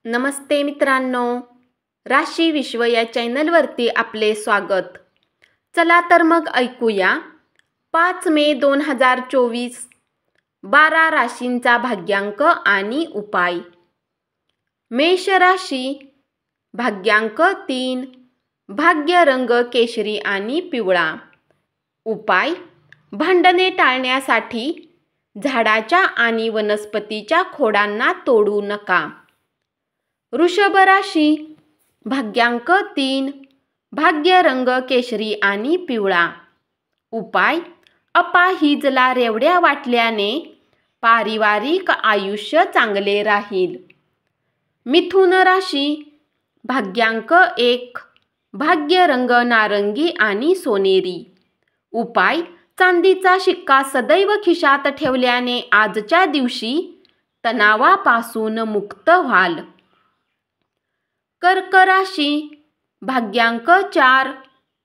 नमस्ते मित्रांनो, राशी विश्व या चॅनलवरती आपले स्वागत। चला तर मग ऐकूया 5 मे 2024 12 राशींचा भाग्यांक आणि उपाय। मेष राशी, भाग्यांक 3, भाग्य रंग केशरी आणि पिवळा। उपाय: भांडणे टाळण्यासाठी झाडाच्या आणि वनस्पतीच्या खोडांना तोडू नका। वृषभ राशी, भाग्यांक 3, भाग्य रंग केशरी आणि पिवळा। उपाय: अपाहिजला रेवड्या वाटल्याने पारिवारिक आयुष्य चांगले राहील। मिथुन राशी, भाग्यांक 1, भाग्य रंग नारंगी आणि सोनेरी। उपाय: चांदीचा शिक्का सदैव खिशात ठेवल्याने आजच्या दिवशी तणावापासून मुक्त व्हाल। कर्क राशी, भाग्यांक 4,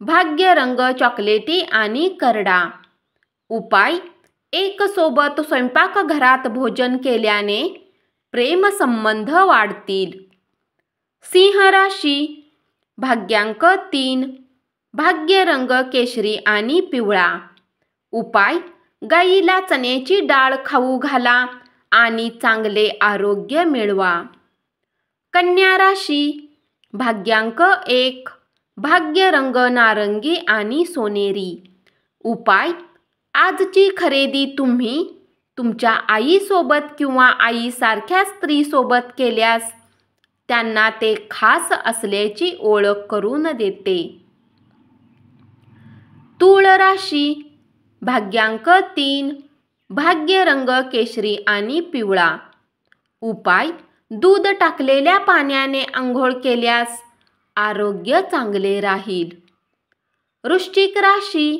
भाग्य रंग चॉकलेटी आणि करडा। उपाय: एक सोबत स्वयंपाकघरात भोजन केल्याने प्रेमसंबंध वाढतील। सिंह राशी, भाग्यांक 3, भाग्य रंग केशरी आणि पिवळा। उपाय: गाईला चण्याची डाळ खाऊ घाला आणि चांगले आरोग्य मिळवा। कन्या राशी, भाग्यांक 1, भाग्य रंग नारंगी आणि सोनेरी। उपाय: आजची खरेदी तुम्ही तुमच्या आईसोबत किंवा आईसारख्या स्त्रीसोबत केल्यास त्यांना ते खास असल्याची ओळख करून देते। तूळ राशी, भाग्यांक 3, भाग्य रंग केशरी आणि पिवळा। उपाय: दूध टाकलेल्या पाण्याने आंघोळ केल्यास आरोग्य चांगले राहील। वृश्चिक राशी,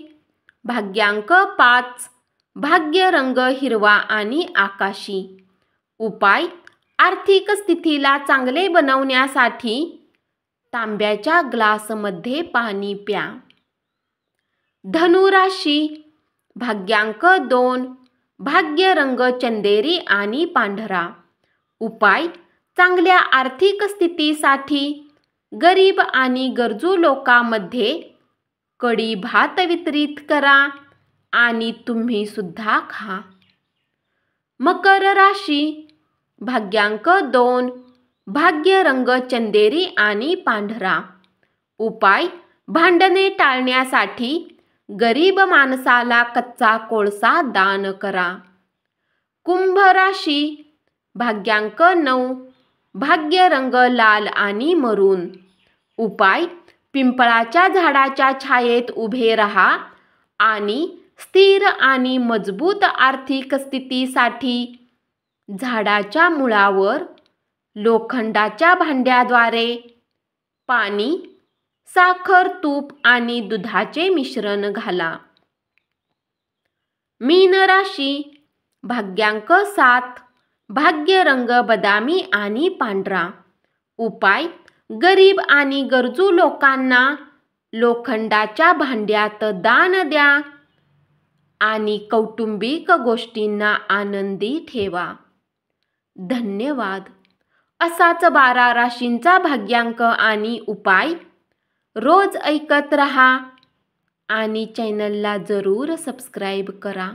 भाग्यांक 5, भाग्य रंग हिरवा आणि आकाशी। उपाय: आर्थिक स्थितीला चांगले बनवण्यासाठी तांब्याच्या ग्लासमध्ये पाणी प्या। धनु राशी, भाग्यांक 2, भाग्य रंग चंदेरी आणि पांढरा। उपाय: चांगल्या आर्थिक स्थितीसाठी गरीब आणि गरजू लोकांमध्ये कढी भात वितरित करा आणि तुम्ही सुद्धा खा। मकर राशी, भाग्यांक 2, भाग्य रंग चंदेरी आणि पांढरा। उपाय: भांडणे टाळण्यासाठी गरीब माणसाला कच्चा कोळसा दान करा। कुंभ राशी, भाग्यांक 9, भाग्य रंग लाल आणि मरून। उपाय: पिंपळाच्या झाडाच्या छायेत उभे राहा आणि स्थिर आणि मजबूत आर्थिक स्थितीसाठी झाडाच्या मुळावर लोखंडाच्या भांड्याद्वारे पाणी, साखर, तूप आणि दुधाचे मिश्रण घाला। मीन राशी, भाग्यांक 7, भाग्य रंग बदामी आणि पांढरा। उपाय: गरीब आणि गरजू लोकांना लोखंडाच्या भांड्यात दान द्या आणि कौटुंबिक गोष्टींना आनंदी ठेवा। धन्यवाद। असाच 12 राशींचा भाग्यांक आणि उपाय रोज ऐकत रहा आणि चॅनलला जरूर सबस्क्राईब करा।